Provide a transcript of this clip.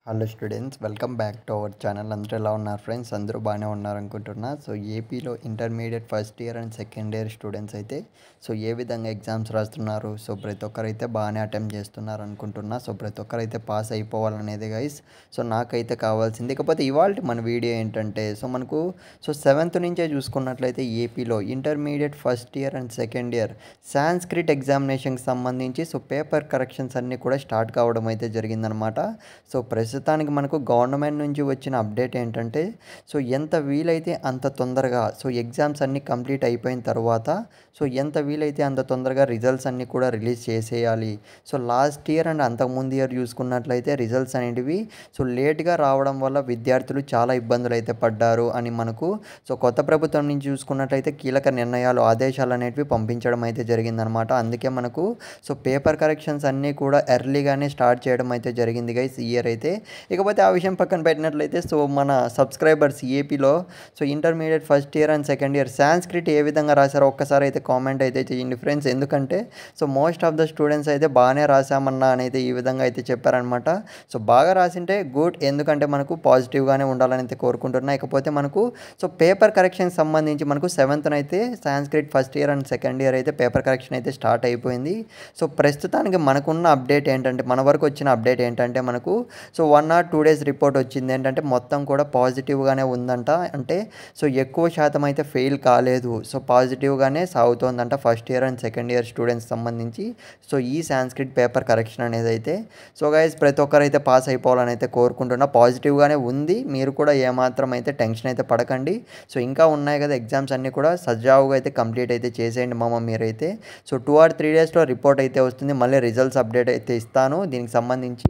Hello students, welcome back to our channel. అందరూ ఎలా ఉన్నారు ఫ్రెండ్స్? అందరూ బాగానే ఉన్నారు అనుకుంటున్నా. సో ఏపీలో intermediate first year and second year students అయితే ఏ విధంగా ఎగ్జామ్స్ రాస్తున్నారు? ప్రతి ఒక్కరైతే బాగానే అటెంప్ట్ చేస్తున్నారు అనుకుంటున్నా. ప్రతి ఒక్కరైతే పాస్ అయిపోవాలనేది గైస్ నాకైతే కావాల్సింది. ఇకపోతే ఇవాళ మన వీడియో ఏంటంటే మనకు సెవెంత్ నుంచే చూసుకున్నట్లయితే ఏపీలో intermediate first year and second year Sanskrit ఎగ్జామినేషన్కి సంబంధించి పేపర్ కరెక్షన్స్ అన్నీ కూడా స్టార్ట్ కావడం అయితే జరిగిందనమాట. ప్రస్తుతానికి మనకు గవర్నమెంట్ నుంచి వచ్చిన అప్డేట్ ఏంటంటే ఎంత వీలైతే అంత తొందరగా ఎగ్జామ్స్ అన్నీ కంప్లీట్ అయిపోయిన తర్వాత ఎంత వీలైతే అంత తొందరగా రిజల్ట్స్ అన్నీ కూడా రిలీజ్ చేసేయాలి. లాస్ట్ ఇయర్ అండ్ అంతకుముందు ఇయర్ చూసుకున్నట్లయితే రిజల్ట్స్ అనేటివి లేట్గా రావడం వల్ల విద్యార్థులు చాలా ఇబ్బందులు అయితే పడ్డారు అని మనకు కొత్త ప్రభుత్వం నుంచి చూసుకున్నట్లయితే కీలక నిర్ణయాలు ఆదేశాలు అనేటివి పంపించడం అయితే జరిగిందనమాట. అందుకే మనకు పేపర్ కరెక్షన్స్ అన్నీ కూడా ఎర్లీగానే స్టార్ట్ చేయడం అయితే జరిగింది గైస్ ఈ ఇయర్ అయితే. ఇకపోతే ఆ విషయం పక్కన పెట్టినట్లయితే మన సబ్స్క్రైబర్స్ ఏపీలో intermediate first year and second year Sanskrit ఏ విధంగా రాశారో ఒక్కసారి అయితే కామెంట్ అయితే చేయండి ఫ్రెండ్స్. ఎందుకంటే మోస్ట్ ఆఫ్ ద స్టూడెంట్స్ అయితే బాగానే రాసామన్నా అని అయితే ఈ విధంగా అయితే చెప్పారనమాట. బాగా రాసింటే గుడ్, ఎందుకంటే మనకు పాజిటివ్గానే ఉండాలని అయితే కోరుకుంటున్నా. ఇకపోతే మనకు పేపర్ కరెక్షన్ సంబంధించి మనకు సెవెంత్న అయితే Sanskrit first year and second year అయితే పేపర్ కరెక్షన్ అయితే స్టార్ట్ అయిపోయింది. ప్రస్తుతానికి మనకున్న అప్డేట్ ఏంటంటే, మన వరకు వచ్చిన అప్డేట్ ఏంటంటే మనకు 1 or 2 days రిపోర్ట్ వచ్చింది ఏంటంటే మొత్తం కూడా పాజిటివ్గానే ఉందంట. అంటే ఎక్కువ శాతం అయితే ఫెయిల్ కాలేదు. పాజిటివ్గానే సాగుతోందంట first year and second year students సంబంధించి ఈ సాంస్క్రిట్ పేపర్ కరెక్షన్ అనేది అయితే. గైస్ ప్రతి ఒక్కరైతే పాస్ అయిపోవాలని అయితే కోరుకుంటున్నా. పాజిటివ్గానే ఉంది, మీరు కూడా ఏమాత్రం అయితే టెన్షన్ అయితే పడకండి. ఇంకా ఉన్నాయి కదా ఎగ్జామ్స్ అన్నీ కూడా సజావుగా అయితే కంప్లీట్ అయితే చేసేయండి మామ మీరైతే. 2 or 3 daysలో రిపోర్ట్ అయితే వస్తుంది. మళ్ళీ రిజల్ట్స్ అప్డేట్ అయితే ఇస్తాను దీనికి సంబంధించి.